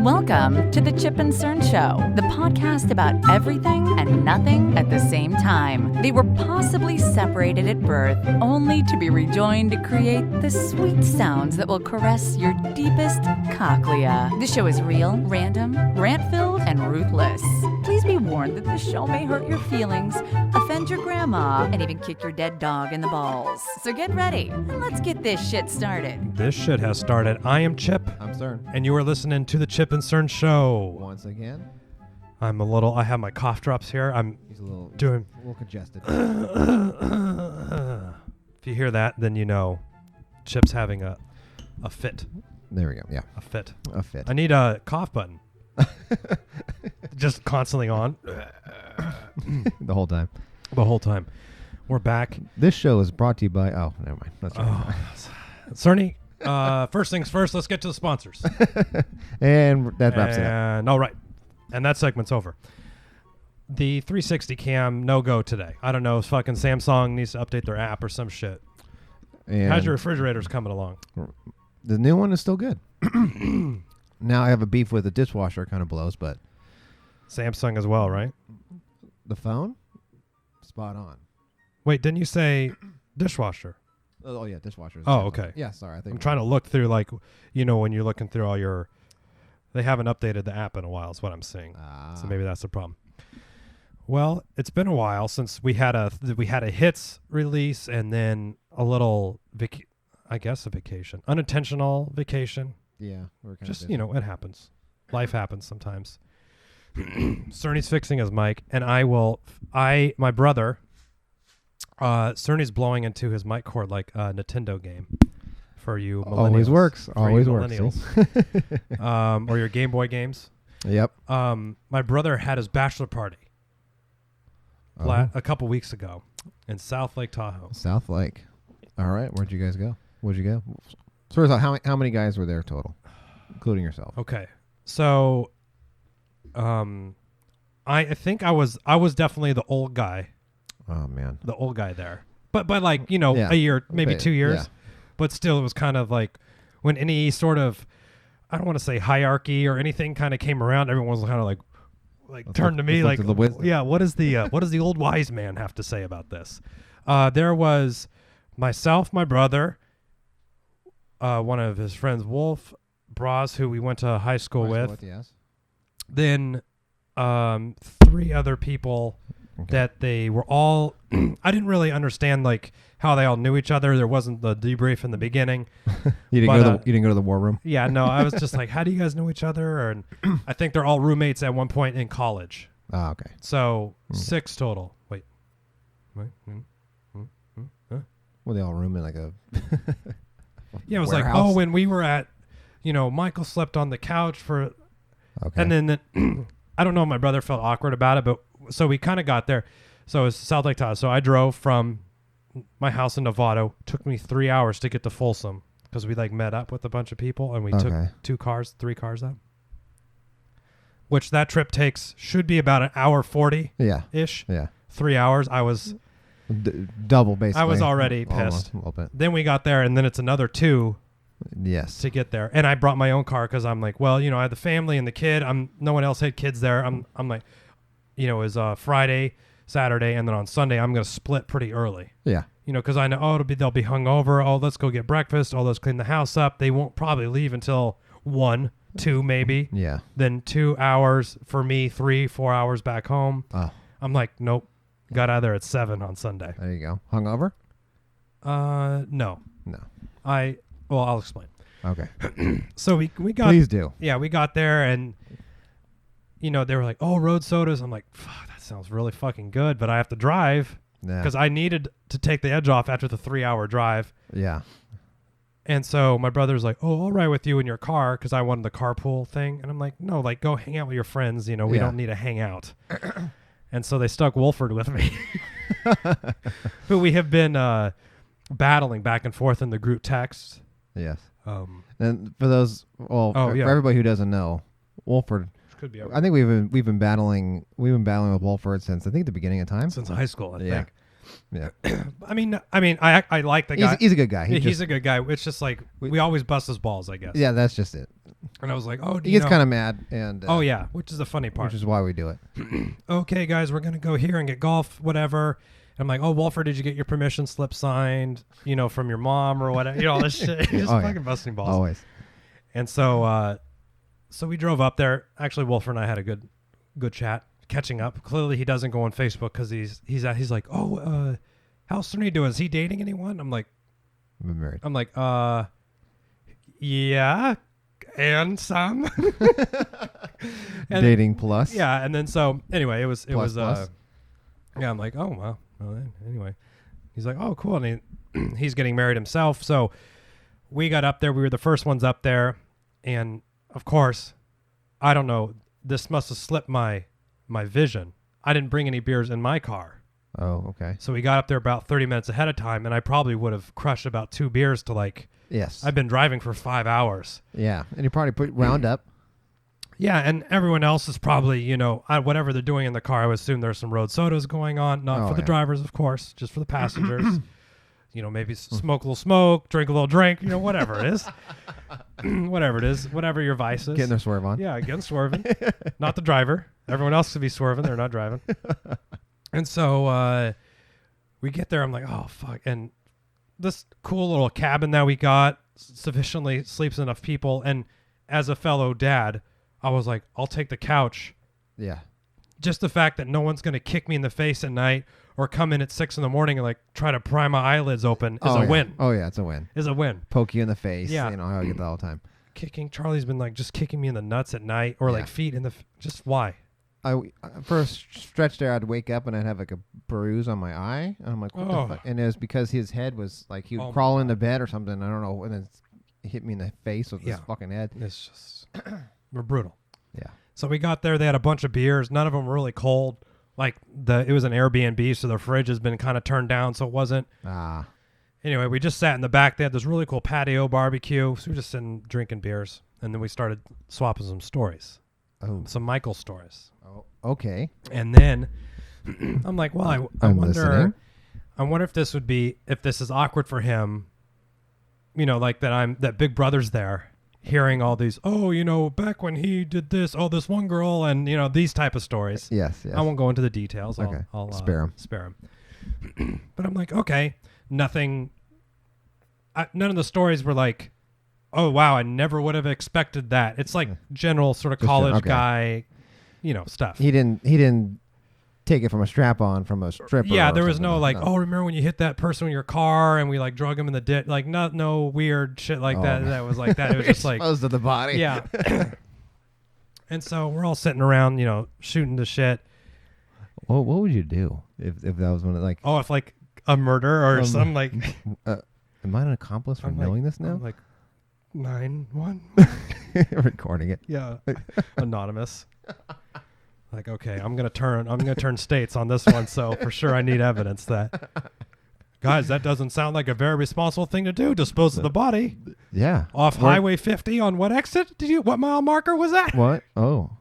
Welcome to the Chip and Cern Show, the podcast about everything and nothing at the same time. They were possibly separated at birth, only to be rejoined to create the sweet sounds that will caress your deepest cochlea. The show is real, random, rant-filled, and ruthless. Please be warned that this show may hurt your feelings, offend your grandma, and even kick your dead dog in the balls. So get ready, and let's get this shit started. This shit has started. I am Chip. I'm Cern. And you are listening to the Chip and Cern Show. Once again. I have my cough drops here. He's a little congested. If you hear that, then you know Chip's having a fit. There we go. Yeah. A fit. I need a cough button. Just constantly on. The whole time. The whole time. We're back. This show is brought to you by... Oh, never mind. That's right. Cerny, first things first, let's get to the sponsors. And that wraps it up. All right. And that segment's over. The 360 cam, no-go today. I don't know. Fucking Samsung needs to update their app or some shit. And how's your refrigerators coming along? The new one is still good. Now I have a beef with the dishwasher. Kind of blows, but... Samsung as well, right? The phone? Spot on. Wait, didn't you say dishwasher? Oh yeah, dishwasher. Oh, okay. Yeah, sorry. I'm trying to look through, like, you know, when you're looking through all your... They haven't updated the app in a while is what I'm seeing. So maybe that's the problem. Well, it's been a while since we had a hits release and then a little, a vacation. Unintentional vacation. Yeah. We're kind Just, of you know, it happens. Life happens sometimes. Cerny's fixing his mic, and my brother... Cerny's blowing into his mic cord like a Nintendo game for you millennials. Always works. Always works. Or your Game Boy games. Yep. My brother had his bachelor party a couple weeks ago in South Lake Tahoe. South Lake. All right. Where'd you guys go? Where'd you go? So first off, how many guys were there total, including yourself? Okay. So, I think I was definitely the old guy. Oh man, the old guy there, but by like, you know, a year, maybe 2 years, but still it was kind of like when any sort of, I don't want to say hierarchy or anything kind of came around, everyone was kind of like turned to me like, yeah, what does the old wise man have to say about this? There was myself, my brother, one of his friends, Wolf Braz, who we went to high school with, yes. Then 3 other people. Okay. That they were all, I didn't really understand like how they all knew each other. There wasn't the debrief in the beginning. You didn't go to the war room. Yeah, no, I was just like, how do you guys know each other? And I think they're all roommates at one point in college. Oh, okay. So 6 total. Wait. Well, they all room in like a. Yeah, it was warehouse. like, when we were at, you know, Michael slept on the couch for, okay. And then I don't know, my brother felt awkward about it, but. So we kind of got there. So it's South Lake Tahoe. So I drove from my house in Novato. Took me 3 hours to get to Folsom because we like met up with a bunch of people and we took 3 cars up. Which that trip should be about an hour 40 ish. Yeah. 3 hours. I was double basically. I was already pissed. Almost, a little bit. Then we got there and then it's another 2. Yes. To get there. And I brought my own car because I'm like, well, you know, I had the family and the kid. No one else had kids there. I'm like, you know, it was Friday, Saturday, and then on Sunday, I'm going to split pretty early. Yeah. You know, because I know, they'll be hungover. Oh, let's go get breakfast. Oh, let's clean the house up. They won't probably leave until 1, 2 maybe. Yeah. Then 2 hours for me, 3, 4 hours back home. Oh. I'm like, nope. Got out of there at 7 on Sunday. There you go. Hungover? No. I'll explain. Okay. So we got. Please do. Yeah, we got there and. You know, they were like, oh, road sodas. I'm like, fuck, that sounds really fucking good, but I have to drive because I needed to take the edge off after the 3-hour drive. Yeah. And so my brother's like, oh, I'll ride with you in your car because I wanted the carpool thing. And I'm like, no, like, go hang out with your friends. You know, we don't need to hang out. And so they stuck Wolford with me. But we have been battling back and forth in the group text. Yes. And for those, for everybody who doesn't know, Wolford... Could be. I think we've been battling with Wolford since I think the beginning of time. Since high school, I think. Yeah. I mean, I like the guy. He's a good guy. He's a good guy. It's just like we always bust his balls, I guess. Yeah, that's just it. And I was like, oh, he gets kind of mad. And oh, yeah, which is the funny part. Which is why we do it. Okay, guys, we're going to go here and get golf, whatever. And I'm like, oh, Wolfer, did you get your permission slip signed, from your mom or whatever? All this shit. Just fucking busting balls. Always. And so so we drove up there. Actually, Wolfer and I had a good chat, catching up. Clearly, he doesn't go on Facebook because he's like, oh, how's Cerny doing? Is he dating anyone? I'm like, I'm married. I'm like, yeah. And some dating plus. Yeah. And then so anyway, it was plus. yeah, I'm like, oh well anyway, he's like, oh cool. And he's getting married himself. So we got up there, we were the first ones up there, and of course, I don't know, this must have slipped my vision. I didn't bring any beers in my car. Oh, okay. So we got up there about 30 minutes ahead of time, and I probably would have crushed about 2 beers to like. Yes. I've been driving for 5 hours. Yeah. And you probably put round up. Yeah. And everyone else is probably, whatever they're doing in the car, I would assume there's some road sodas going on. Not for the drivers, of course, just for the passengers. Maybe smoke a little smoke, drink a little drink, whatever it is. Whatever it is. Whatever your vice is. Getting their swerve on. Yeah, getting swerving. Not the driver. Everyone else could be swerving. They're not driving. And so we get there. I'm like, oh, fuck. And this cool little cabin that we got sufficiently sleeps enough people. And as a fellow dad, I was like, I'll take the couch. Yeah. Just the fact that no one's going to kick me in the face at night or come in at 6 a.m. and like try to pry my eyelids open is a win. Oh yeah, it's a win. Is a win. Poke you in the face. Yeah. I get that all the time. Charlie's been like just kicking me in the nuts at night or like feet in the, just why? For a stretch there, I'd wake up and I'd have like a bruise on my eye. And I'm like, what the fuck? And it was because his head was like, he would crawl into bed or something. I don't know. And then it hit me in the face with his fucking head. It's just, we're brutal. Yeah. So we got there. They had a bunch of beers. None of them were really cold. Like it was an Airbnb, so the fridge has been kind of turned down, so it wasn't. Anyway, we just sat in the back. They had this really cool patio barbecue. So we were just sitting drinking beers. And then we started swapping some stories. Oh. Some Michael stories. Oh, okay. And then I'm like, well, I wonder listening. I wonder if this is awkward for him, like that Big Brother's there hearing all these, back when he did this, this one girl, and these type of stories. Yes. I won't go into the details. Okay. I'll spare him. But I'm like, okay, none of the stories were like, oh wow, I never would have expected that. It's like general sort of college guy, stuff. He didn't take it from a strap-on from a stripper. Yeah, there was no like, oh, remember when you hit that person in your car and we like drug him in the ditch? Like, no weird shit like that. That was like that. It was just like exposed to the body. Yeah. And so we're all sitting around, shooting the shit. Well, what would you do if that was one of like? Oh, if like a murder or some like. Am I an accomplice for knowing this now? I'm like 9-1. Recording it. Yeah. Anonymous. Like, okay, I'm gonna turn states on this one, so for sure I need evidence that. Guys, that doesn't sound like a very responsible thing to do. Dispose of the body. Yeah. Off Highway 50 on what exit? What mile marker was that? What? Oh.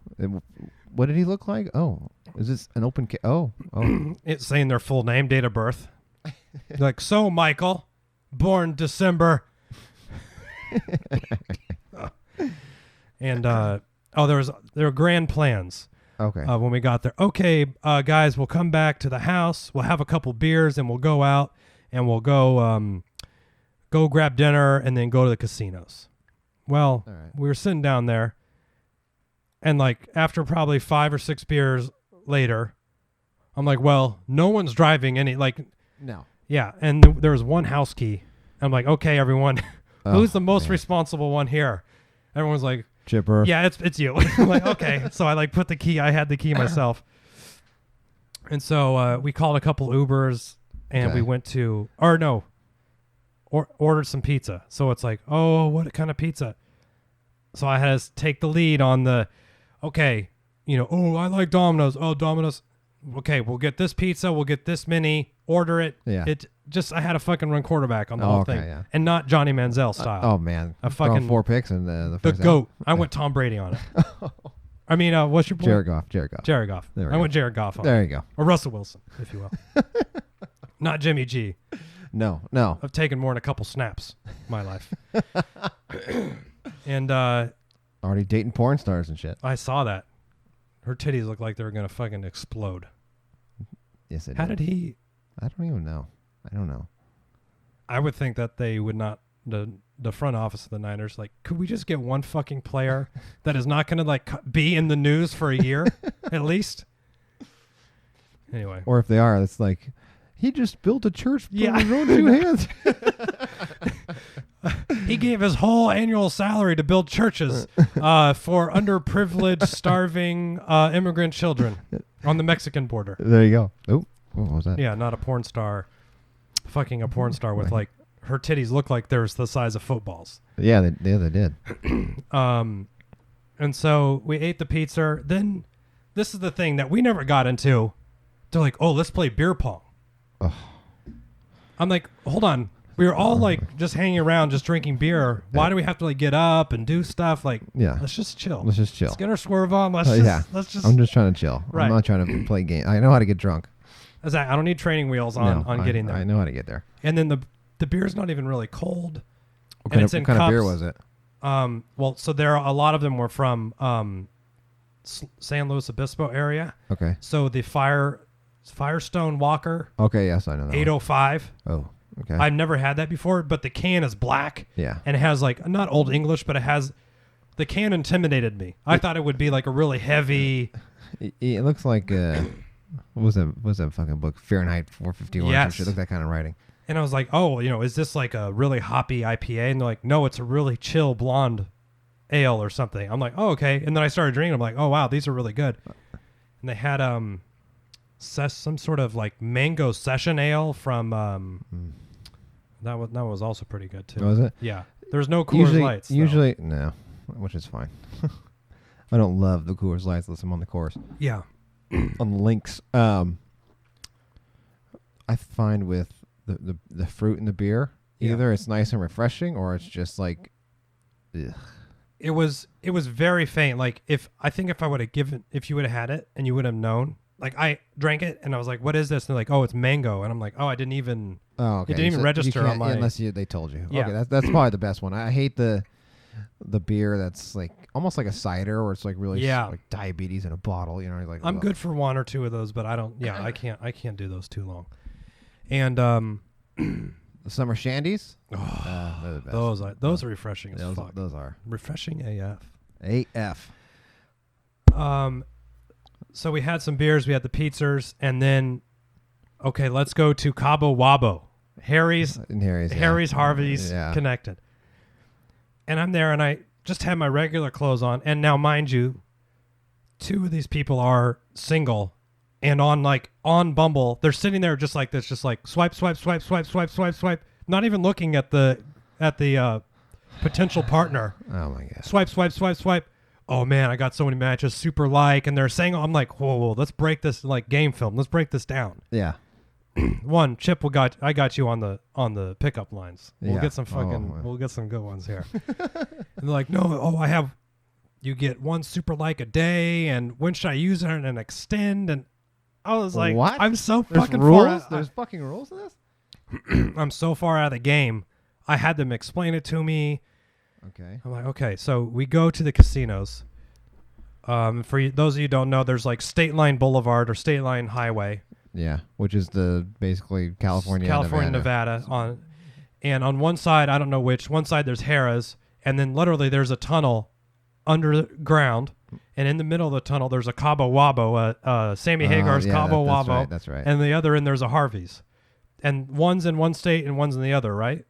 What did he look like? Oh. Is this an open case? Oh. It's saying their full name, date of birth. Like, so Michael, born December. And there were grand plans. Okay. When we got there, okay, guys, we'll come back to the house. We'll have a couple beers and we'll go out and we'll go grab dinner and then go to the casinos. Well, we were sitting down there, and like after probably 5 or 6 beers later, I'm like, well, no one's driving any No. Yeah, and there was one house key. I'm like, okay, everyone, who's the most responsible one here? Everyone's like, Chipper. Yeah, it's you. I'm like, okay. So I put the key. I had the key myself. And so we called a couple Ubers and we went to, ordered some pizza. So it's like, oh, what kind of pizza? So I had to take the lead on I like Domino's. Oh, Domino's. Okay, we'll get this pizza. We'll get this many. Order it. Yeah. I had to fucking run quarterback on the whole thing. Yeah. And not Johnny Manziel style. Oh, man. A fucking 4 picks in the first GOAT. I went Tom Brady on it. I mean, what's your boy? Jared Goff. Jared Goff. I went Jared Goff on There it. you go. Or Russell Wilson, if you will. Not Jimmy G. No. I've taken more than a couple snaps in my life. And Already dating porn stars and shit. I saw that. Her titties looked like they were going to fucking explode. Yes, it How did he... I don't even know. I don't know. I would think that they would not... The front office of the Niners, like, could we just get one fucking player that is not going to, like, be in the news for a year, at least? Anyway. Or if they are, it's like, he just built a church with his own 2 hands. He gave his whole annual salary to build churches for underprivileged, starving immigrant children on the Mexican border. There you go. Oh, what was that? Yeah, not a porn star. Fucking a porn star with, like, her titties look like they're the size of footballs. Yeah, they did. And so we ate the pizza. Then this is the thing that we never got into. They're like, oh, let's play beer pong. Oh. I'm like, hold on. We were all like just hanging around, just drinking beer. Why do we have to like get up and do stuff? Like, let's just chill. Let's just chill. Let's get our swerve on. Let's just. I'm just trying to chill. Right. I'm not trying to play games. I know how to get drunk. Exactly. I don't need training wheels on getting there. I know how to get there. And then the beer's not even really cold. What kind of beer was it? Well, so a lot of them were from San Luis Obispo area. Okay. So the Firestone Walker. Okay, yes, I know that. 805. Oh, okay. I've never had that before, but the can is black. Yeah. And it has like not Old English, but the can intimidated me. I thought it would be like a really heavy. It looks like what was that fucking book? Fahrenheit 451. Yes. It looked that kind of writing. And I was like, oh, is this like a really hoppy IPA? And they're like, no, it's a really chill blonde ale or something. I'm like, oh, okay. And then I started drinking. I'm like, oh, wow, these are really good. And they had some sort of like mango session ale from that was also pretty good too. Was it? Yeah. There's no Coors Lights. Usually, no, which is fine. I don't love the Coors Lights unless I'm on the course. Yeah. On the links, I find with the fruit in the beer, either it's nice and refreshing or it's just like, ugh. It was very faint. Like if I would have if you would have had it and you would have known, like I drank it and I was like, what is this? And they're like, oh, it's mango. And I'm like, oh, I didn't even. Oh, okay. It didn't even register on my. Unless they told you. Yeah. Okay, that's probably the best one. I hate the beer that's like almost like a cider, or it's like really like diabetes in a bottle. Like I'm good for one or two of those, but I don't. Yeah, I can't do those too long. And the summer shandies. Oh, those are refreshing as fuck. Those are refreshing AF. AF. So we had some beers, we had the pizzas, and then okay, let's go to Cabo Wabo. Harry's Harvey's connected. And I'm there and I just had my regular clothes on, and now mind you, 2 of these people are single and on Bumble, they're sitting there just like this, just like swipe, not even looking at the potential partner. Oh my god. Swipe. Oh man, I got so many matches, super like, and they're saying, I'm like, whoa, let's break this like game film. Let's break this down. Yeah. One, Chip, I got you on the pickup lines. We'll get some we'll get some good ones here. And they're like, no, you get 1 super like a day, and when should I use it and extend? And I was like, what? I'm so There's fucking rules? far out. There's fucking rules to this? I'm so far out of the game. I had them explain it to me. Okay. I'm like, okay, so we go to the casinos. For those of you who don't know, there's like State Line Boulevard or State Line Highway. Yeah, which is basically California, Nevada. And on one side, I don't know which, one side there's Harrah's, and then literally there's a tunnel underground, and in the middle of the tunnel there's a Cabo Wabo, Sammy Hagar's Cabo Wabo. That's right. And the other end there's a Harvey's. And one's in one state and one's in the other, right?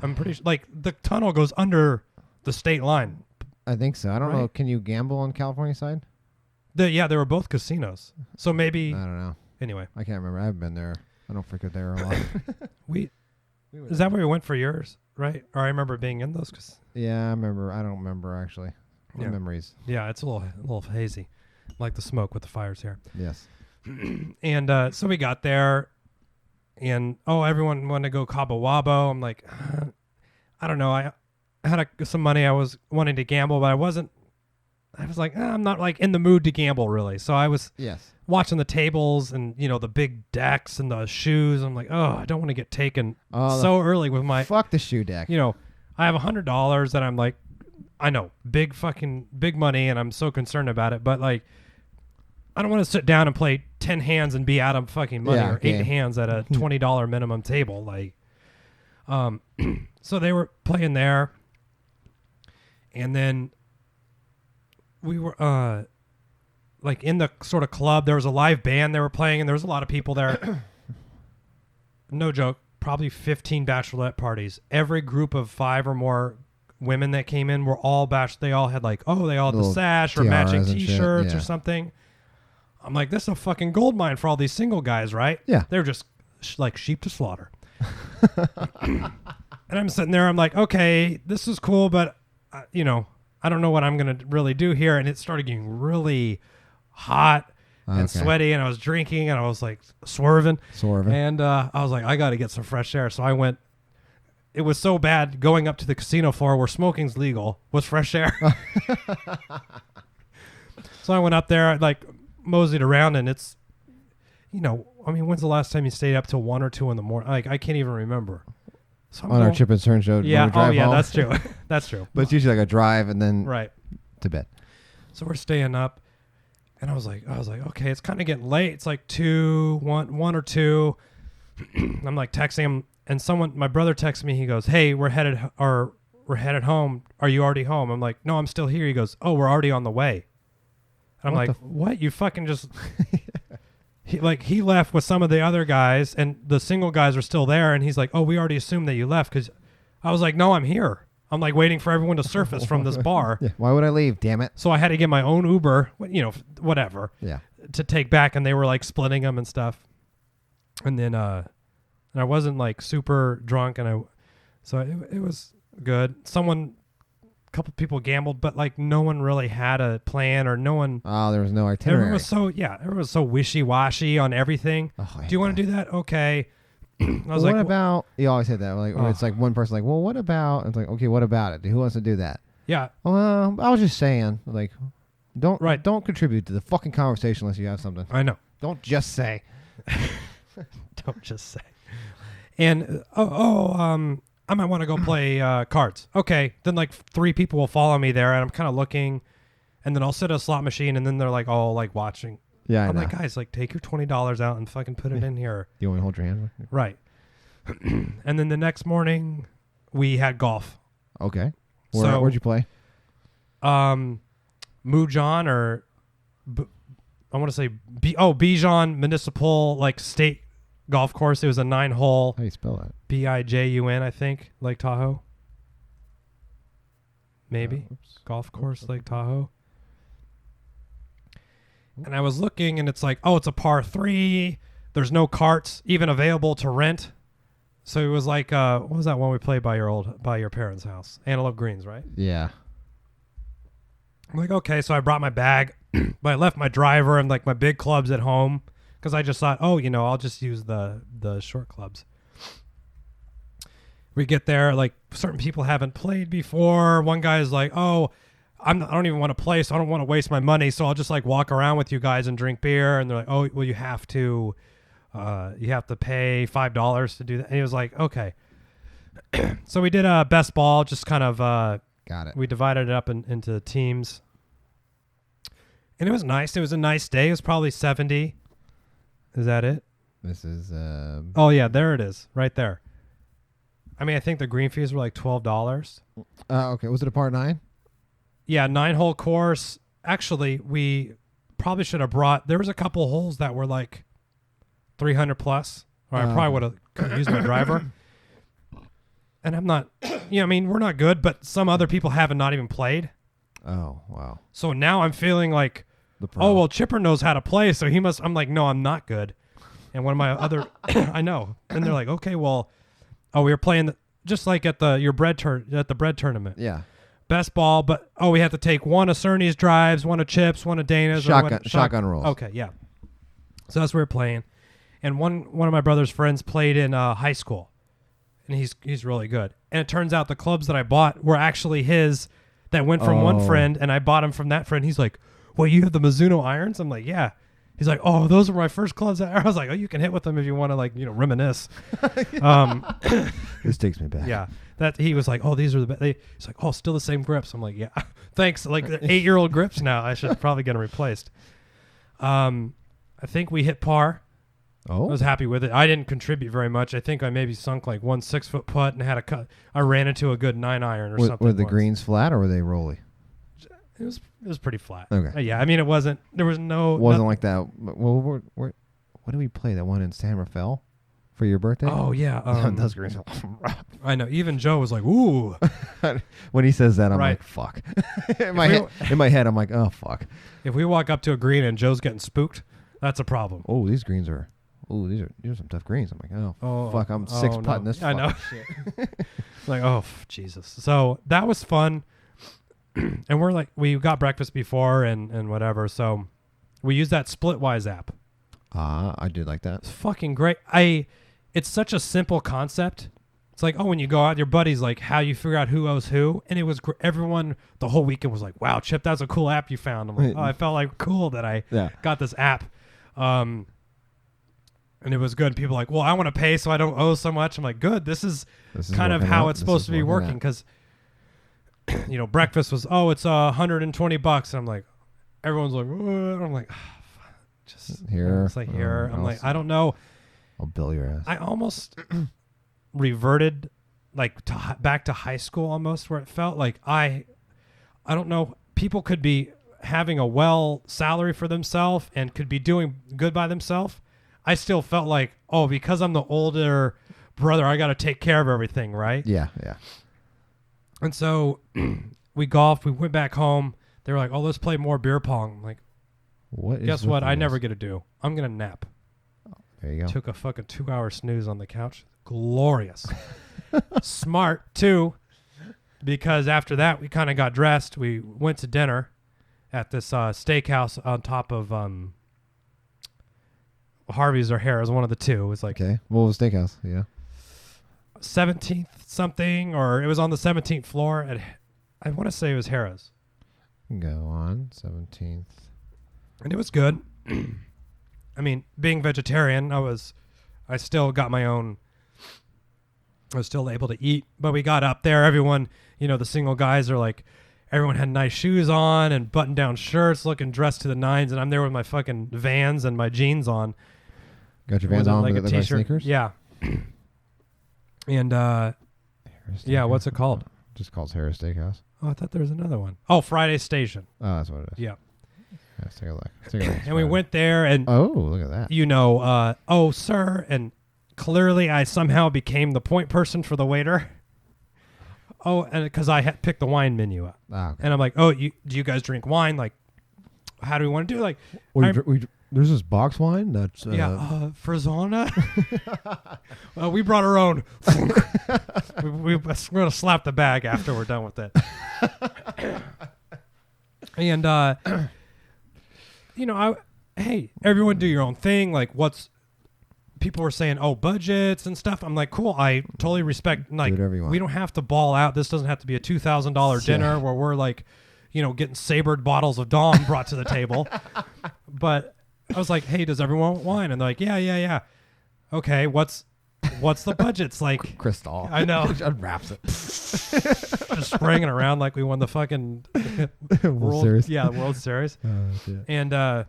I'm pretty sure, like, the tunnel goes under the state line. I think so. I don't know. Can you gamble on California side? They were both casinos. So maybe... I don't know. Anyway. I can't remember. I haven't been there. I don't frequent there a lot. Is that where we went for yours, right? Or I remember being in those. Yeah, I remember. I don't remember, actually. No memories. Yeah, it's a little hazy. Like the smoke with the fires here. Yes. And so we got there, and everyone wanted to go Cabo Wabo. I'm like, I don't know. I had some money I was wanting to gamble, but I was like, I'm not like in the mood to gamble really. So I was watching the tables and the big decks and the shoes. I'm like, I don't want to get taken so early with my fuck the shoe deck. I have $100 that I'm like I know, big money, and I'm so concerned about it. But like, I don't want to sit down and play 10 hands and be out of fucking money or 8 hands at a $20 minimum table. Like, so they were playing there, and then we were like in the sort of club. There was a live band they were playing, and there was a lot of people there. No joke, probably 15 bachelorette parties. Every group of 5 or more women that came in were all they all had like, they all had the sash or matching T-shirts or something. I'm like, this is a fucking gold mine for all these single guys, right? Yeah. They're just like sheep to slaughter. And I'm sitting there, I'm like, okay, this is cool, but, I don't know what I'm going to really do here. And it started getting really hot and sweaty, and I was drinking, and I was like swerving. And I was like, I got to get some fresh air. So I went. It was so bad going up to the casino floor where smoking's legal was fresh air. So I went up there, like moseyed around, and it's, when's the last time you stayed up till 1 or 2 in the morning? Like, I can't even remember. So on our Chip and Cern show. Yeah. Home. That's true. That's true. But it's usually like a drive and then to bed. So we're staying up, and I was like, okay, it's kind of getting late. It's like 1 or 2. I'm like texting him, and my brother texts me. He goes, "Hey, we're headed home. Are you already home?" I'm like, "No, I'm still here." He goes, "Oh, we're already on the way." And I'm like, "What? You fucking just." He left with some of the other guys, and the single guys are still there. And he's like, "Oh, we already assumed that you left." Because I was like, "No, I'm here. I'm like waiting for everyone to surface from this bar." Yeah. Why would I leave? Damn it! So I had to get my own Uber, whatever. Yeah. To take back, and they were like splitting them and stuff. And then, and I wasn't like super drunk, so it was good. A couple people gambled, but like no one really had a plan, or no one. Oh, there was no itinerary. Everyone was so wishy-washy on everything. Oh, do you want to do that? Okay. I was what about? You always say that, like, or it's like one person, like, well, what about? It's like, okay, what about it? Who wants to do that? Yeah. Well, I was just saying, like, don't contribute to the fucking conversation unless you have something. I know. Don't just say. Don't just say. And I might want to go play cards. Okay, then like 3 people will follow me there, and I'm kind of looking, and then I'll sit at a slot machine, and then they're like all like watching. Yeah, I'm like, guys, like take your $20 out and fucking put it in here. Do you want me to hold your hand? Right. And then the next morning, we had golf. Okay. Where'd you play? Mujan or I want to say Bijan Municipal like state golf course. It was a 9-hole. How do you spell that? Bijun, I think, Lake Tahoe. Maybe golf course, Lake Tahoe. And I was looking, and it's like, it's a par 3. There's no carts even available to rent. So it was like, what was that one we played by your parents' house? Antelope Greens, right? Yeah. I'm like, okay, so I brought my bag, but I left my driver and like my big clubs at home because I just thought, I'll just use the short clubs. We get there, like certain people haven't played before. One guy is like, I don't even want to play, so I don't want to waste my money, so I'll just like walk around with you guys and drink beer. And they're like, well, you have to pay $5 to do that. And he was like, okay. So we did a best ball, just kind of got it. We divided it up into teams, and it was nice. It was a nice day. It was probably 70. Is that it? This is. Oh yeah, there it is, right there. I mean, I think the green fees were like $12. Okay, was it a par 9? Yeah, 9-hole course. Actually, we probably should have brought. There was a couple holes that were like 300 plus, or I probably would have used my driver. And I'm not, we're not good, but some other people haven't not even played. Oh, wow. So now I'm feeling like, Chipper knows how to play, so he must. I'm like, no, I'm not good. And one of my other, I know. And they're like, okay, well, we were playing just like at the bread tournament. Yeah. Best ball, but we have to take one of Cerny's drives, one of Chip's, one of Dana's. Shotgun rolls. Okay, yeah. So that's where we're playing. And one of my brother's friends played in high school, and he's really good. And it turns out the clubs that I bought were actually his that went from one friend, and I bought him from that friend. He's like, well, you have the Mizuno irons? I'm like, yeah. He's like, oh, those were my first clubs. I was like, oh, you can hit with them if you want to, like, reminisce. This takes me back. Yeah. That he was like, oh, these are the best. He's like, oh, still the same grips. I'm like, yeah, thanks. Like 8-year-old grips now. I should probably get them replaced. I think we hit par. Oh, I was happy with it. I didn't contribute very much. I think I maybe sunk like 1 6-foot putt and had a cut. I ran into a good 9-iron or something. Were the greens flat or were they rolly? It was pretty flat. Okay. Yeah. I mean, it wasn't. There was no. Wasn't like that. Well, what did we play? That one in San Rafael for your birthday? Oh yeah. Those greens. I know. Even Joe was like, "Ooh." When he says that, I'm like, "Fuck." in my head, I'm like, "Oh fuck." If we walk up to a green and Joe's getting spooked, that's a problem. Oh, these greens are. Oh, these are some tough greens. I'm like, oh fuck, I'm six putting this. I know. Shit. Like, oh Jesus. So that was fun. And we got breakfast before and whatever. So we used that Splitwise app. I did like that. It's fucking great. It's such a simple concept. It's like, when you go out with your buddies, like how you figure out who owes who. And it was everyone the whole weekend was like, wow, Chip, that's a cool app you found. I'm like, I felt like cool that I got this app. And it was good. People were like, well, I want to pay so I don't owe so much. I'm like, good. This is kind of how it's supposed to be working. Because breakfast was, it's $120. And I'm like, everyone's like, and I'm like, just here. It's like here. I'm like, I don't know. I'll bill your ass. I almost reverted back to high school almost, where it felt like I don't know. People could be having a well salary for themselves and could be doing good by themselves. I still felt like, because I'm the older brother, I got to take care of everything, right? Yeah. And so we golfed. We went back home. They were like, let's play more beer pong. I'm like, guess what? I never get to do. I'm going to nap. There you go. Took a fucking 2-hour snooze on the couch. Glorious. Smart, too, because after that, we kind of got dressed. We went to dinner at this steakhouse on top of Harvey's or Harrah's, one of the two. It was like... Okay. What was steakhouse? Yeah. 17th something, or it was on the 17th floor at, I want to say it was Harrah's. Go on, 17th. And it was good. I mean, being vegetarian, I still got my own, I was still able to eat, but we got up there, everyone, the single guys are like, everyone had nice shoes on and button down shirts, looking dressed to the nines, and I'm there with my fucking Vans and my jeans on. Got your Vans on like with a the t-shirt. Sneakers? Yeah. And, yeah, what's it called? Just called Harris Steakhouse. Oh, I thought there was another one. Oh, Friday Station. Oh, that's what it is. Yeah. Let's take a look. And we went there and... Oh, look at that. Sir. And clearly I somehow became the point person for the waiter. And because I had picked the wine menu up. Okay. And I'm like, do you guys drink wine? Like, how do we want to do it? Like... There's this box wine that's... Frizona. We brought our own. We're going to slap the bag after we're done with it. And, hey, everyone do your own thing. Like, people were saying, budgets and stuff. I'm like, cool. I totally respect, like, we don't have to ball out. This doesn't have to be a $2,000 dinner where we're like, getting sabered bottles of Dom brought to the table. But I was like, hey, does everyone want wine? And they're like, yeah. Okay, what's the budgets like? Crystal. I know. Unwraps it. Just spraying it around like we won the fucking World Series. Yeah, the World Series. Shit. And I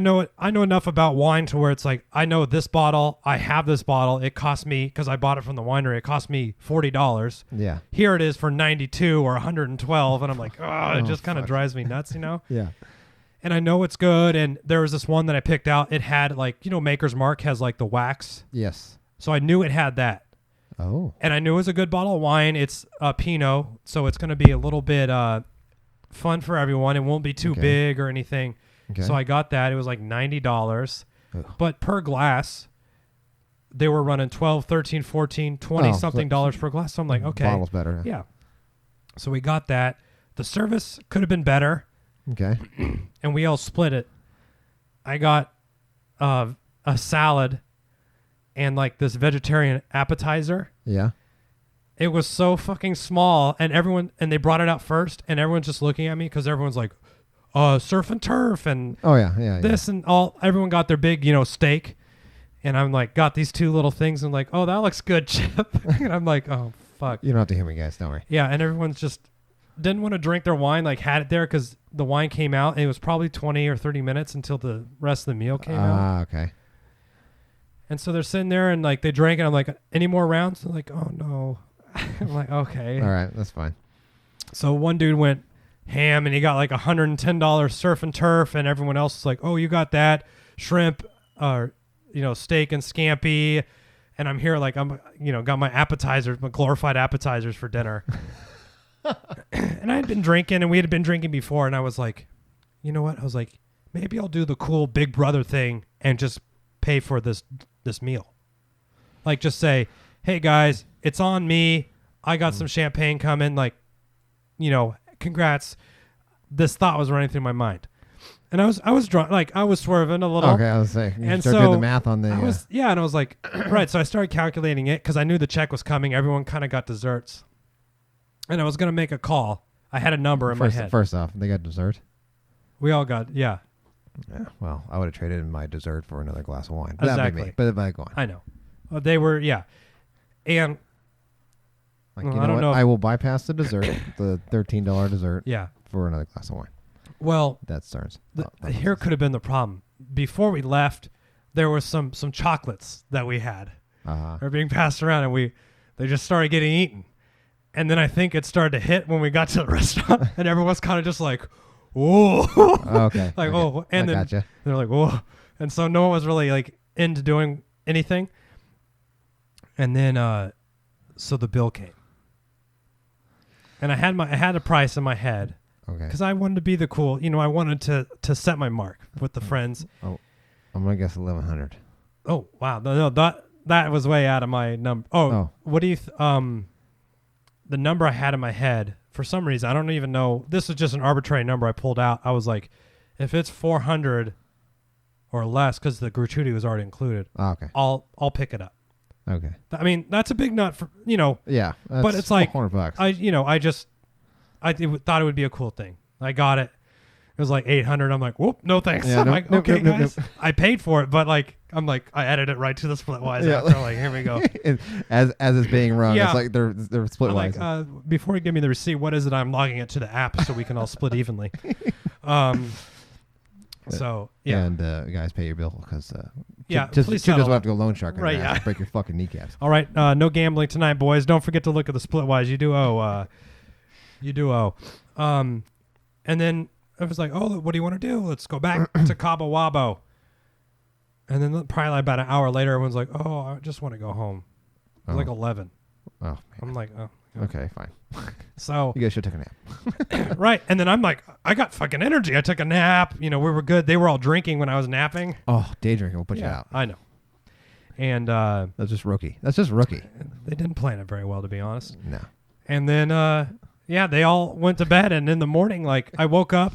know enough about wine to where it's like, I know this bottle, I have this bottle, it cost me, because I bought it from the winery, it cost me $40. Yeah. Here it is for $92 or $112, and I'm like, it just kind of drives me nuts, Yeah. And I know it's good, and there was this one that I picked out, it had like, Maker's Mark has like the wax. Yes. So I knew it had that. Oh. And I knew it was a good bottle of wine. It's Pinot, so it's going to be a little bit fun for everyone. It won't be too big or anything. Okay. So I got that. It was like $90. Ugh. But per glass, they were running $12, $13, $14, $20-something dollars per glass. So I'm like, okay. Bottle's better. Yeah. So we got that. The service could have been better. Okay. And we all split it. I got a salad and like this vegetarian appetizer. Yeah. It was so fucking small, and they brought it out first, and everyone's just looking at me because everyone's like, surf and turf and this and all. Everyone got their big, steak. And I'm like, got these two little things. And like, oh, that looks good, Chip. And I'm like, oh, fuck. You don't have to hear me, guys. Don't worry. Yeah, and everyone's just didn't want to drink their wine, like had it there because the wine came out. And it was probably 20 or 30 minutes until the rest of the meal came out. Ah, okay. And so they're sitting there and like they drank and I'm like, any more rounds? They're like, oh, no. I'm like, okay. All right, that's fine. So one dude went ham and he got like $110 surf and turf. And everyone else was like, oh, you got that shrimp steak and scampi, and I'm here like I'm, got my appetizers, my glorified appetizers for dinner. And I had been drinking, and we had been drinking before, and I was like, you know what? I was like, maybe I'll do the cool Big Brother thing and just pay for this meal. Like, just say, hey guys, it's on me. I got some champagne coming. Like, congrats. This thought was running through my mind. And I was drunk, like I was swerving a little. Okay, I was saying. And so doing the math on the. And I was like, right. So I started calculating it because I knew the check was coming. Everyone kind of got desserts, and I was gonna make a call. I had a number in my head. First off, they got dessert. We all got Yeah. Well, I would have traded in my dessert for another glass of wine. Exactly. Me, but go on. I know. They were and. Like, I don't know. I will bypass the dessert, the $13 dessert. Yeah. For another glass of wine. Well, that starts. Here could have been the problem. Before we left, there were some chocolates that we had. They're being passed around, and they just started getting eaten. And then I think it started to hit when we got to the restaurant, and everyone's kind of just like, whoa. Okay. Like, okay. oh. And then gotcha. They're like, whoa. And so no one was really like into doing anything. And then, so the bill came. And I had a price in my head. Okay. Because I wanted to be the cool, I wanted to set my mark with the friends. Oh, I'm gonna guess 1,100. Oh wow, no, that was way out of my number. Oh, what do you? The number I had in my head for some reason I don't even know. This was just an arbitrary number I pulled out. I was like, if it's 400 or less, because the gratuity was already included. Okay. I'll pick it up. Okay. I mean that's a big nut for Yeah. But it's like $400. I thought it would be a cool thing. I got it. It was like 800. I'm like, whoop, no thanks. Yeah, I'm like, okay, guys. I paid for it, but like, I added it right to the Splitwise after. Like, here we go. as it's being run, it's like they're Splitwise. Like, before you give me the receipt, what is it? I'm logging it to the app so we can all split evenly. So yeah. And guys, pay your bill because Chip doesn't have to go loan shark. Right. Yeah. Break your fucking kneecaps. All right. No gambling tonight, boys. Don't forget to look at the Splitwise. You do owe. You do owe. And then I was like, oh, what do you want to do? Let's go back to Cabo Wabo. And then probably about an hour later, everyone's like, oh, I just want to go home. It was like 11. Oh, man. I'm like, oh. Okay, fine. So you guys should take a nap. Right. And then I'm like, I got fucking energy. I took a nap. We were good. They were all drinking when I was napping. Oh, day drinking will put you out. I know. And that's just rookie. They didn't plan it very well, to be honest. No. And then they all went to bed, and in the morning, like, I woke up,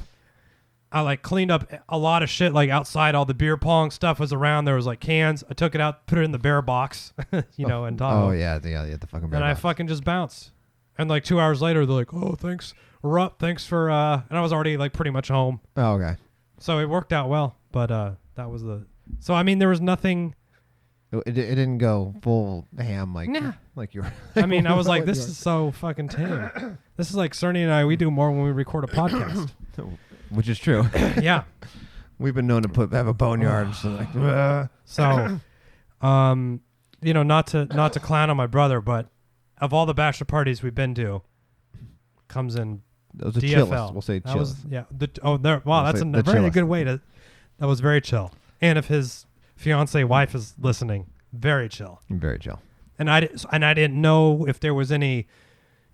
I, like, cleaned up a lot of shit, like, outside. All the beer pong stuff was around. There was, like, cans. I took it out, put it in the bear box, and Tahoe. Oh, yeah, the fucking bear box. And I fucking just bounced. And, like, 2 hours later, they're like, oh, thanks. We're up. Thanks for, and I was already, like, pretty much home. Oh, okay. So it worked out well, but that was so, I mean, there was nothing. It didn't go full ham like you were. I mean, I was like, this is so fucking tame. This is like Cerny and I, we do more when we record a podcast. Which is true. Yeah. We've been known to have a boneyard. So, not to clown on my brother, but of all the bachelor parties we've been to, comes in those are DFL. Chills. We'll say chills. That's a very good way to. That was very chill. And if his fiance wife is listening, very chill. Very chill. And I didn't know if there was any,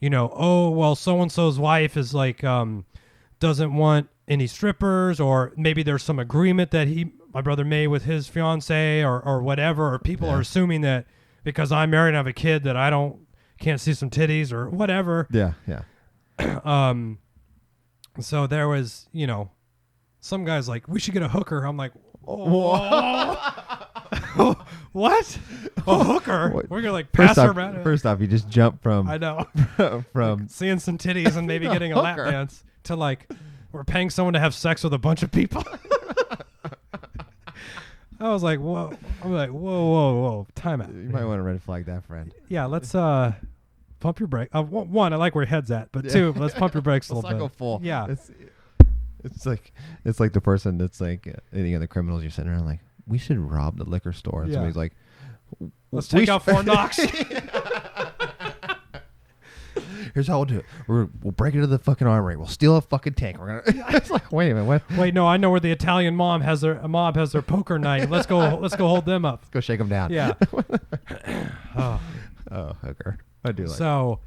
so and so's wife is like doesn't want any strippers, or maybe there's some agreement that my brother made with his fiance or whatever, or people are assuming that because I'm married and have a kid that I can't see some titties or whatever. Yeah. So there was, some guys like, we should get a hooker. I'm like, oh. What? A hooker? What? We're gonna like pass her around. First off, you just jump from I know from seeing some titties and maybe getting a lap dance to like we're paying someone to have sex with a bunch of people. I was like, whoa. I'm like, whoa. Time out. You might want to red flag that friend. Yeah, let's pump your brake. One, I like where your head's at, but two, let's pump your brakes a little bit. Let's not go full. Yeah. It's like the person that's like the criminals. You're sitting around like, we should rob the liquor store. And somebody's like, let's take out Fort Knox. Here's how we'll do it. We'll break into the fucking armory. We'll steal a fucking tank. We're gonna. It's like, wait a minute. What? Wait, no, I know where the Italian mob has their poker night. Let's go hold them up. Go shake them down. Yeah. Oh, hooker. I do like. So,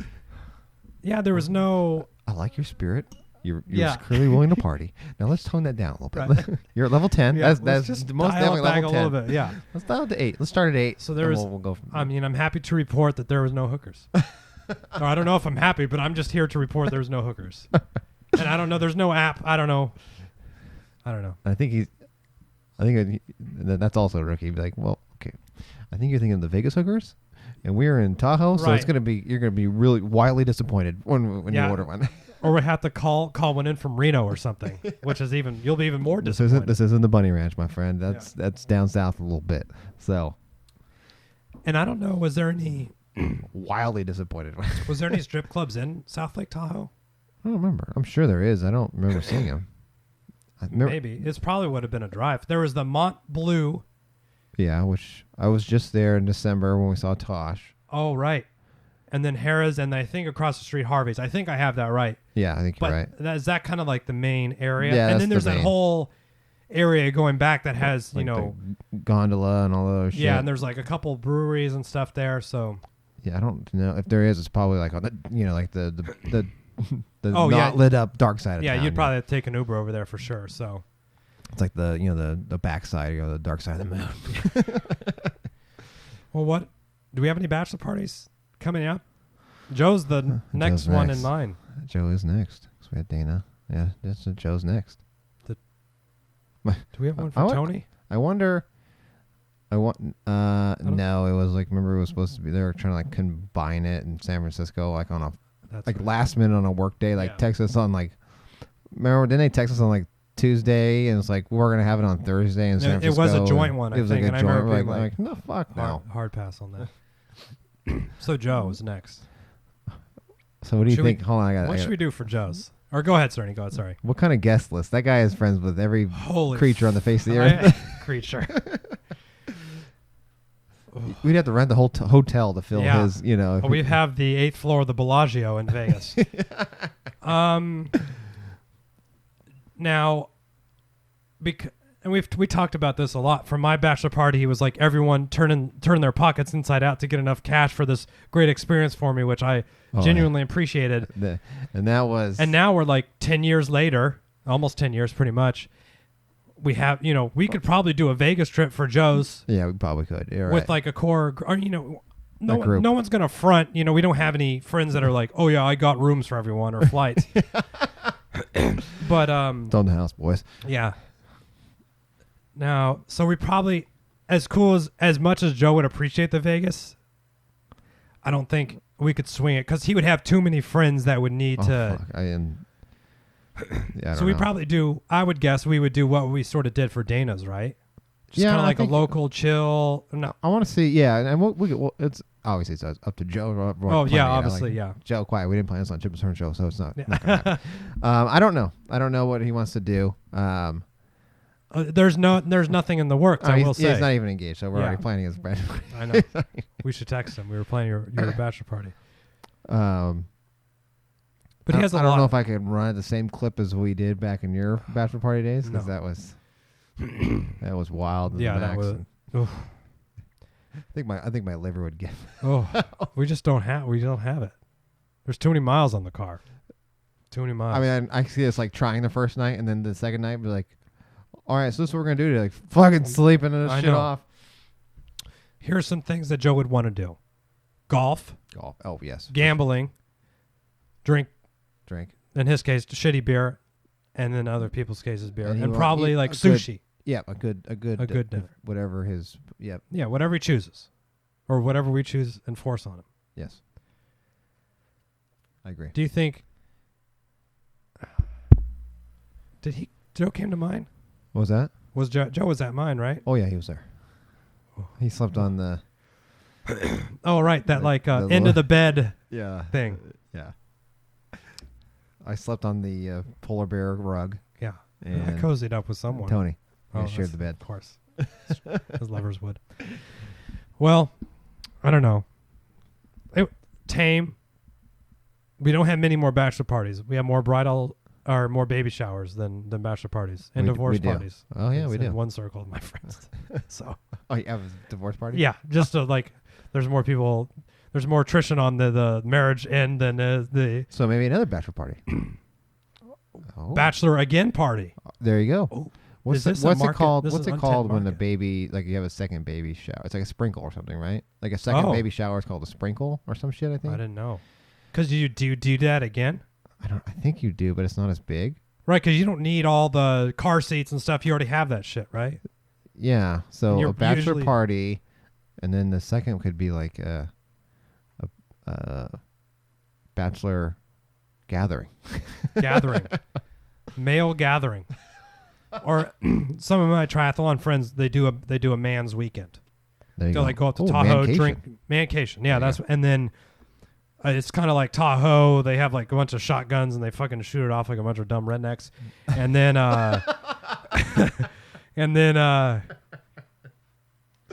yeah, there was no. I like your spirit. You're clearly willing to party. Now let's tone that down a little bit. You're at level 10. Yeah, that's just most definitely level 10. A little bit, yeah. Let's dial it to 8. Let's start at 8. So there was. We'll go from there. I mean, I'm happy to report that there was no hookers. Or I don't know if I'm happy, but I'm just here to report there's no hookers. And I don't know. There's no app. I don't know. I think that's also a rookie. Be like, well, okay. I think you're thinking of the Vegas hookers, and we're in Tahoe, so you're gonna be really wildly disappointed when you order one. Or we have to call one in from Reno or something, which is you'll be even more disappointed. This isn't the Bunny Ranch, my friend. That's down south a little bit. So. And I don't know. Was there any? Wildly disappointed. Was there any strip clubs in South Lake Tahoe? I don't remember. I'm sure there is. I don't remember seeing them. Maybe. It's probably would have been a drive. There was the Mont Bleu. Yeah, which I was just there in December when we saw Tosh. Oh, right. And then Harrah's, and I think across the street, Harvey's. I think I have that right. Yeah, I think you're right. Is that kind of like the main area? Yeah, and then there's that whole area going back that has, like the gondola and all those shit. Yeah, and there's like a couple breweries and stuff there, so... Yeah, I don't know if there is. It's probably like on the, like the lit up dark side of town. Yeah, you'd probably have to take an Uber over there for sure. So it's like the backside, the dark side of the moon. Well, what do we have any bachelor parties coming up? Joe's the next one in line. Joe is next. So we had Dana. Yeah, Joe's next. Do we have one for Tony? I wonder. No, it was like, remember it was supposed to be, they were trying to like combine it in San Francisco, like on a last minute on a work day, like text us on like, remember, didn't they text us on like Tuesday and it's like, we're going to have it on Thursday in San Francisco. It was a joint one, I think. Like and I remember like, no, fuck no. Hard pass on that. So Joe is next. So what do you think? Hold on, what should we do for Joe's? Or go ahead, Cerny. Go ahead, sorry. What kind of guest list? That guy is friends with every creature on the face of the earth. Creature. We'd have to rent the whole hotel to fill his, we have the 8th floor of the Bellagio in Vegas. Now, and we talked about this a lot. For my bachelor party, he was like, everyone turn their pockets inside out to get enough cash for this great experience for me, which I genuinely appreciated. And now we're like 10 years later, almost 10 years pretty much. We have, we could probably do a Vegas trip for Joe's. Yeah, we probably could. You're with right. like a core, or, no one's going to front. We don't have any friends that are like, oh yeah, I got rooms for everyone or flights. But it's on the house, boys. Yeah. Now, so we probably, as much as Joe would appreciate the Vegas, I don't think we could swing it because he would have too many friends that would need to. Fuck. So we probably do. I would guess we would do what we sort of did for Dana's, right? Just kind of like a local chill. No, I want to see. Yeah, and it's obviously it's up to Joe. Obviously. Joe, quiet. We didn't plan this on Chip and Turn show, so it's not. Not gonna happen. I don't know. I don't know what he wants to do. There's nothing in the works. I will say he's not even engaged, so we're already planning his bachelor party. I know. We should text him. We were planning your bachelor party. But he has a lot. I don't know if I could run at the same clip as we did back in your bachelor party days, because that was wild. Yeah, that was. I think my liver would give. We don't have it. There's too many miles on the car. Too many miles. I mean, I see us like trying the first night, and then the second night, be like, all right, so this is what we're gonna do. Like fucking sleeping this shit off. Here's some things that Joe would want to do: golf. Oh yes. Gambling. Drink. In his case, shitty beer, and then other people's cases beer, and probably like sushi. A good dinner. Whatever his. Yep. Yeah, whatever he chooses, or whatever we choose and force on him. Yes. I agree. Do you think? Joe came to mine? What was that? Was Joe was at mine, right? Oh, yeah, he was there. He slept on the... Oh, right. That the end of the bed thing. Yeah. I slept on the polar bear rug. Yeah. I cozied up with someone. Tony. I shared the bed. Of course. As lovers would. Well, I don't know. Tame. We don't have many more bachelor parties. We have more bridal or more baby showers than bachelor parties and divorce parties. Oh, yeah, we do. In one circle of my friends. So. Oh, you have a divorce party? Yeah. Just to there's more people. There's more attrition on the marriage end than the. So maybe another bachelor party. Bachelor again party. There you go. Oh. What's it called? What's it called when the baby, you have a second baby shower? It's like a sprinkle or something, right? Like a second baby shower is called a sprinkle or some shit, I think. I didn't know. Because do you do that again? I think you do, but it's not as big. Right, because you don't need all the car seats and stuff. You already have that shit, right? Yeah. So a bachelor party, and then the second could be like a bachelor gathering. Male gathering. Or some of my triathlon friends, they do a man's weekend. They'll go up to Tahoe, drink mancation. Yeah, and then it's kind of like Tahoe. They have a bunch of shotguns and they fucking shoot it off like a bunch of dumb rednecks. And then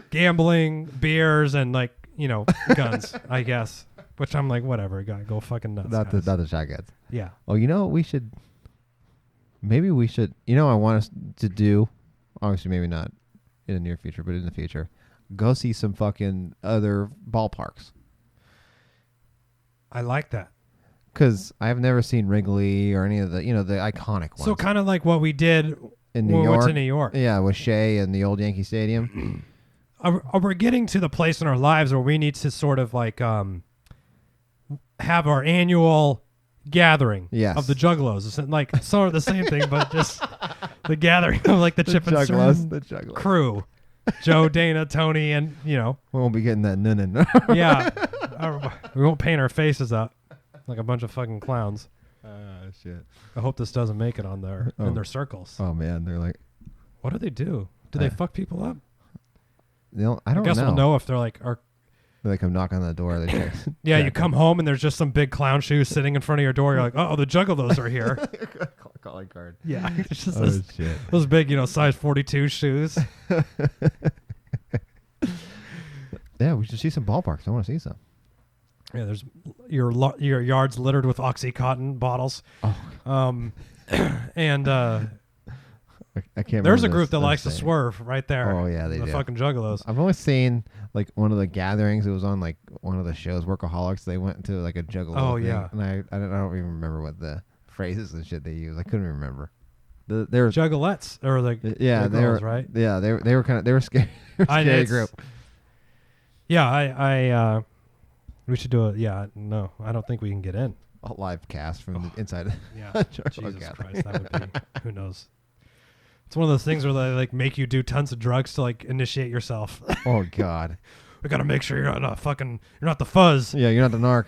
gambling, beers, and guns, I guess. Which I'm like, whatever, go fucking nuts. Not the shotguns. Yeah. Oh, we should. Maybe we should, I want us to do, obviously maybe not in the near future, but in the future, go see some fucking other ballparks. I like that. Because I've never seen Wrigley or any of the, the iconic ones. So kind of like what we did in New York. We went to New York. Yeah, with Shea and the old Yankee Stadium. We're getting to the place in our lives where we need to sort of have our annual gathering of the Juggalos. It's like sort of the same thing, but just the gathering of the Chip and Cern crew. Joe, Dana, Tony, and we won't be getting that no. Yeah. We won't paint our faces up like a bunch of fucking clowns. Shit. I hope this doesn't make it on in their circles. Oh man, they're like, what do they do? Do they fuck people up? I don't know. I guess we'll know if they're they come knock on the door. They check. Yeah, you come home and there's just some big clown shoes sitting in front of your door. You're like, oh, the Juggalos are here. Calling card. Yeah, it's just shit. Those big, size 42 shoes. Yeah, we should see some ballparks. I want to see some. Yeah, there's your yard's littered with OxyContin bottles. Oh. And I can't. There's a group that likes to swerve right there. Oh yeah, they do. The fucking Juggalos. I've only seen one of the gatherings. It was on one of the shows, Workaholics. They went to a Juggalo. Oh thing, yeah. And I don't even remember what the phrases and shit they use. I couldn't remember. They're Juggalettes or they were right. Yeah, they were scary. Scary group. Yeah, I we should do it. Yeah, no, I don't think we can get in. A live cast from the inside. Yeah, Jesus Christ, that would be. Who knows? It's one of those things where they make you do tons of drugs to initiate yourself. Oh God, we got to make sure you're not the fuzz. Yeah, you're not the narc.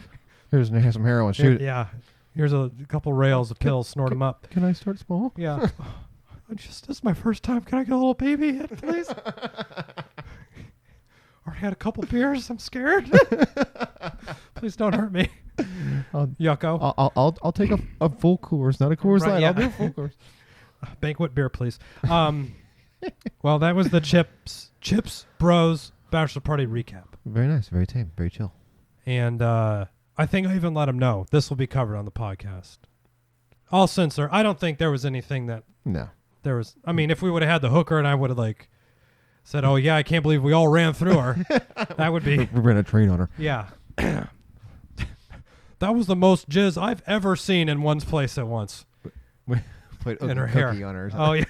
Here's some heroin. Shoot. Yeah, here's a couple rails of pills. Snort them up. Can I start small? Yeah. This is my first time. Can I get a little baby hit, please? Already had a couple beers. I'm scared. Please don't hurt me. Yucko. I'll take a full Coors, not a Coors Light. Yeah. I'll do a full Coors. Banquet beer, please. Well, that was the Chips Bros Bachelor Party recap. Very nice, very tame, very chill. And I think I even let him know this will be covered on the podcast. I'll censor. I don't think there was anything that... No. There was... I mean, if we would have had the hooker and I would have said, oh yeah, I can't believe we all ran through her. That would be... We ran a train on her. Yeah. That was the most jizz I've ever seen in one's place at once. Put in her hair on her. Oh yeah.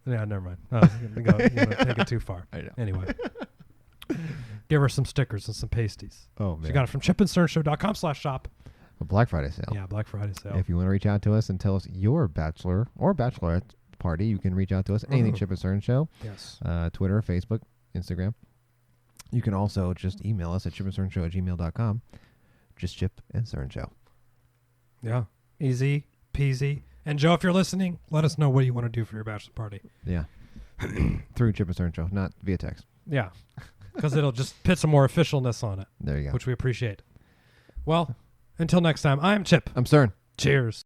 Yeah, never mind. Take it too far. I know. Anyway, give her some stickers and some pasties. Oh man, she got it from chipandcernshow.com/shop. A Black Friday sale. Yeah, Black Friday sale. If you want to reach out to us and tell us your bachelor or bachelorette party, you can reach out to us. Anything Chip and Cern Show. Yes. Twitter, Facebook, Instagram. You can also just email us at chipandcernshow@gmail.com. Just Chip and Cern Show. Yeah. Easy peasy. And Joe, if you're listening, let us know what you want to do for your bachelor party. Yeah. Through Chip and Stern Show, not via text. Yeah. Because it'll just put some more officialness on it. There you go. Which we appreciate. Well, until next time, I'm Chip. I'm Stern. Cheers.